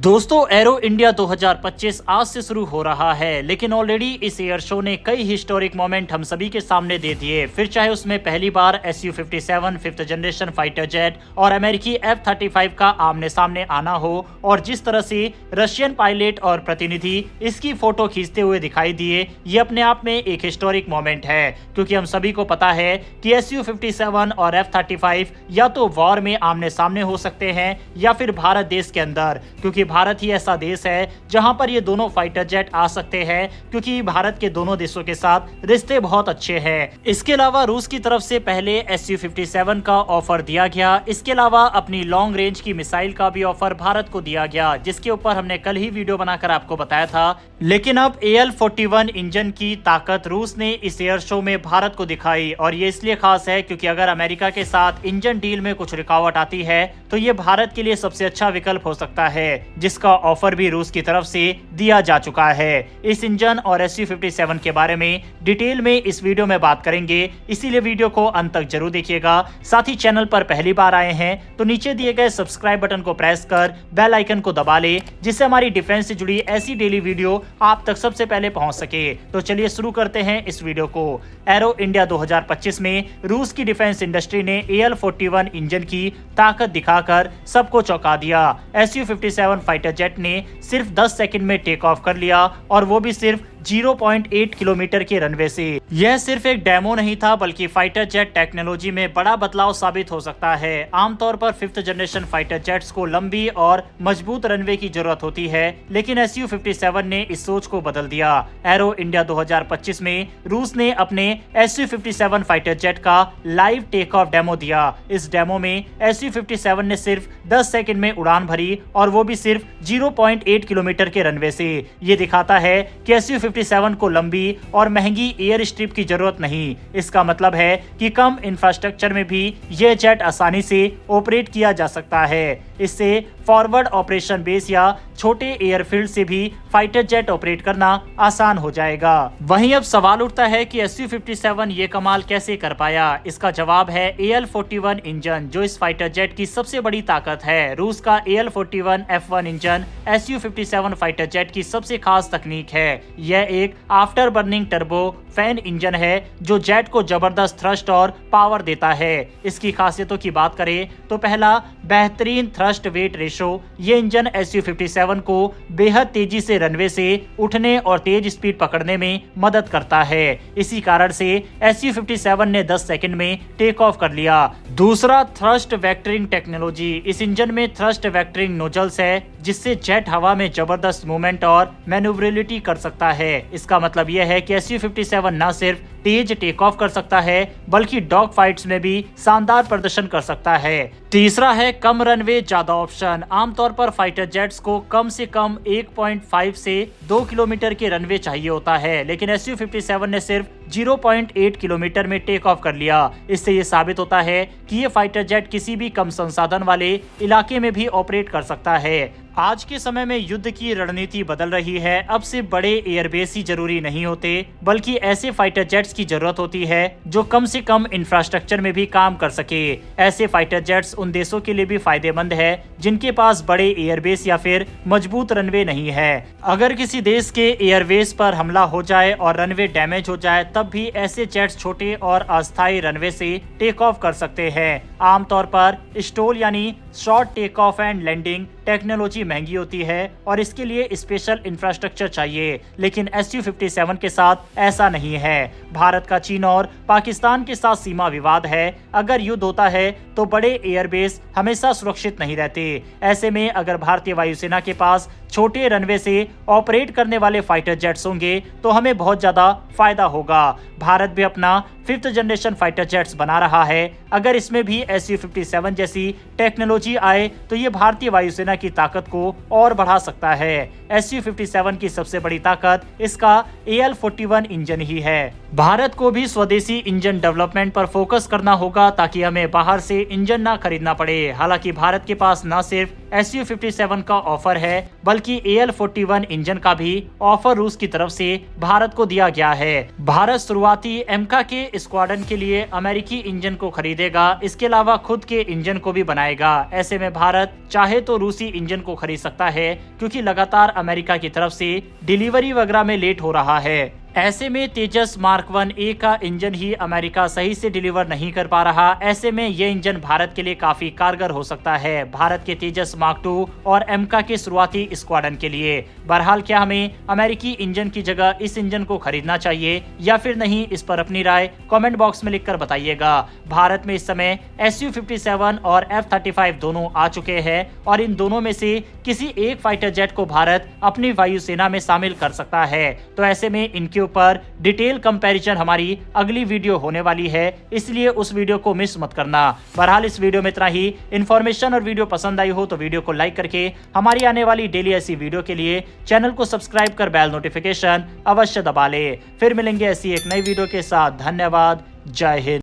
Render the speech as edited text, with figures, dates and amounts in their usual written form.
दोस्तों arrow India 2025 आज से शुरू हो रहा है, लेकिन ऑलरेडी इस एयर शो ने कई हिस्टोरिक मोमेंट हम सभी के सामने दे दिए। फिर चाहे उसमें पहली बार Su-57 5th generation fighter jet और अमेरिकी F-35 का आमने सामने आना हो, और जिस तरह से रशियन पायलट और प्रतिनिधि इसकी फोटो खींचते हुए दिखाई दिए, ये अपने आप में एक हिस्टोरिक मोमेंट है। क्योंकि हम सभी को पता है कि Su-57 और F-35 या तो वॉर में आमने सामने हो सकते हैं या फिर भारत देश के अंदर, क्योंकि भारत ही ऐसा देश है जहां पर ये दोनों फाइटर जेट आ सकते हैं, क्योंकि भारत के दोनों देशों के साथ रिश्ते बहुत अच्छे हैं। इसके अलावा रूस की तरफ से पहले Su-57 का ऑफर दिया गया। इसके अलावा अपनी लॉन्ग रेंज की मिसाइल का भी ऑफर भारत को दिया गया, जिसके ऊपर हमने कल ही वीडियो बनाकर आपको बताया था। लेकिन अब AL-41 इंजन की ताकत रूस ने इस एयर शो में भारत को दिखाई, और ये इसलिए खास है क्योंकि अगर अमेरिका के साथ इंजन डील में कुछ रुकावट आती है तो ये भारत के लिए सबसे अच्छा विकल्प हो सकता है, जिसका ऑफर भी रूस की तरफ से दिया जा चुका है। इस इंजन और Su-57 के बारे में डिटेल में इस वीडियो में बात करेंगे, इसीलिए वीडियो को अंत तक जरूर देखिएगा। साथ ही चैनल पर पहली बार आए हैं तो नीचे दिए गए सब्सक्राइब बटन को प्रेस कर बेल आइकन को दबा ले, जिससे हमारी डिफेंस से जुड़ी ऐसी डेली वीडियो आप तक सबसे पहले पहुंच सके। तो चलिए शुरू करते हैं इस वीडियो को। एरो इंडिया 2025 में रूस की डिफेंस इंडस्ट्री ने AL-41 इंजन की ताकत दिखाकर सबको चौंका दिया। Su-57 फाइटर जेट ने सिर्फ 10 सेकंड में टेक ऑफ कर लिया, और वो भी सिर्फ 0.8 किलोमीटर के रनवे से। यह सिर्फ एक डेमो नहीं था, बल्कि फाइटर जेट टेक्नोलॉजी में बड़ा बदलाव साबित हो सकता है। आमतौर पर 5th जनरेशन फाइटर जेट्स को लंबी और मजबूत रनवे की जरूरत होती है, लेकिन Su-57 ने इस सोच को बदल दिया। एरो इंडिया 2025 में रूस ने अपने Su-57 फाइटर जेट का लाइव टेक ऑफ डेमो दिया। इस डेमो में Su-57 ने सिर्फ 10 सेकंड में उड़ान भरी, और वो भी सिर्फ 0.8 किलोमीटर के रनवे से। ये दिखाता है कि Su-57 को लंबी और महंगी एयर स्ट्रिप की जरूरत नहीं। इसका मतलब है कि कम इंफ्रास्ट्रक्चर में भी यह जेट आसानी से ऑपरेट किया जा सकता है। इससे फॉरवर्ड ऑपरेशन बेस या छोटे एयरफील्ड से भी फाइटर जेट ऑपरेट करना आसान हो जाएगा। वहीं अब सवाल उठता है कि Su-57 ये कमाल कैसे कर पाया। इसका जवाब है AL-41 इंजन, जो इस फाइटर जेट की सबसे बड़ी ताकत है। रूस का AL-41 F1 engine Su-57 fighter jet की सबसे खास तकनीक है। यह एक after burning turbo fan engine है, जो जेट को जबरदस्त थ्रस्ट और पावर देता है। इसकी खासियतों की बात करें तो पहला, बेहतरीन थ्रस्ट वेट रेशो। ये इंजन Su-57 को बेहद तेजी से रनवे से उठने और तेज स्पीड पकड़ने में मदद करता है। इसी कारण से Su-57 ने 10 सेकंड में टेक ऑफ कर लिया। दूसरा, थ्रस्ट वेक्टरिंग टेक्नोलॉजी। इस इंजन में थ्रस्ट वेक्टरिंग नोजल्स है, जिससे जेट हवा में जबरदस्त मूवमेंट और मैन्युवरेबिलिटी कर सकता है। इसका मतलब यह है कि Su-57 न सिर्फ तेज टेक ऑफ कर सकता है, बल्कि डॉग फाइट्स में भी शानदार प्रदर्शन कर सकता है। तीसरा है कम रनवे ज्यादा ऑप्शन। आमतौर पर फाइटर जेट्स को कम से कम 1.5 से 2 किलोमीटर के रनवे चाहिए होता है, लेकिन Su-57 ने सिर्फ 0.8 किलोमीटर में टेक ऑफ कर लिया। इससे ये साबित होता है कि ये फाइटर जेट किसी भी कम संसाधन वाले इलाके में भी ऑपरेट कर सकता है। आज के समय में युद्ध की रणनीति बदल रही है। अब सिर्फ बड़े एयरबेस ही जरूरी नहीं होते, बल्कि ऐसे फाइटर जेट्स की जरूरत होती है जो कम से कम इंफ्रास्ट्रक्चर में भी काम कर सके। ऐसे फाइटर जेट्स उन देशों के लिए भी फायदेमंद है जिनके पास बड़े एयरबेस या फिर मजबूत रनवे नहीं है। अगर किसी देश के एयरबेस पर हमला हो जाए और रनवे डैमेज हो जाए, तब भी ऐसे जेट्स छोटे और अस्थायी रनवे से टेक ऑफ कर सकते हैं। आमतौर पर स्टॉल यानी short take off and landing technology महंगी होती है, और इसके लिए स्पेशल इंफ्रास्ट्रक्चर चाहिए, लेकिन Su-57 के साथ ऐसा नहीं है। भारत का चीन और पाकिस्तान के साथ सीमा विवाद है। अगर युद्ध होता है तो बड़े एयरबेस हमेशा सुरक्षित नहीं रहते। ऐसे में अगर भारतीय वायुसेना के पास छोटे रनवे से ऑपरेट करने वाले फाइटर जेट्स होंगे तो हमें बहुत ज्यादा फायदा होगा। भारत भी अपना 5th जनरेशन फाइटर जेट्स बना रहा है। अगर इसमें भी Su-57 जैसी टेक्नोलॉजी आए तो ये भारतीय वायुसेना की ताकत को और बढ़ा सकता है। Su-57 की सबसे बड़ी ताकत इसका AL-41 इंजन ही है। भारत को भी स्वदेशी इंजन डेवलपमेंट पर फोकस करना होगा, ताकि हमें बाहर से इंजन ना खरीदना पड़े। हालांकि भारत के पास न सिर्फ Su-57 का ऑफर है, बल्कि AL-41 इंजन का भी ऑफर रूस की तरफ से भारत को दिया गया है। भारत शुरुआती एमका के स्क्वाड्रन के लिए अमेरिकी इंजन को खरीदेगा, इसके अलावा खुद के इंजन को भी बनाएगा। ऐसे में भारत चाहे तो रूसी इंजन को खरीद सकता है, क्योंकि लगातार अमेरिका की तरफ से डिलीवरी वगैरह में लेट हो रहा है। ऐसे में तेजस मार्क 1A का इंजन ही अमेरिका सही से डिलीवर नहीं कर पा रहा। ऐसे में ये इंजन भारत के लिए काफी कारगर हो सकता है, भारत के तेजस मार्क 2 और एमका के शुरुआती स्क्वाड्रन के लिए। बहरहाल क्या हमें अमेरिकी इंजन की जगह इस इंजन को खरीदना चाहिए या फिर नहीं, इस पर अपनी राय कमेंट बॉक्स में लिखकर बताइएगा। भारत में इस समय Su-57 और F-35 दोनों आ चुके हैं और इन दोनों में से किसी एक फाइटर जेट को भारत अपनी वायुसेना में शामिल कर सकता है। तो ऐसे में इनके ऊपर डिटेल कंपैरिजन हमारी अगली वीडियो होने वाली है, इसलिए उस वीडियो को मिस मत करना। बहरहाल इस वीडियो में इतना ही। इन्फॉर्मेशन और वीडियो पसंद आई हो तो वीडियो को लाइक करके हमारी आने वाली डेली ऐसी वीडियो के लिए चैनल को सब्सक्राइब कर बेल नोटिफिकेशन अवश्य दबा ले। फिर मिलेंगे ऐसी एक नई वीडियो के साथ। धन्यवाद। जय हिंद।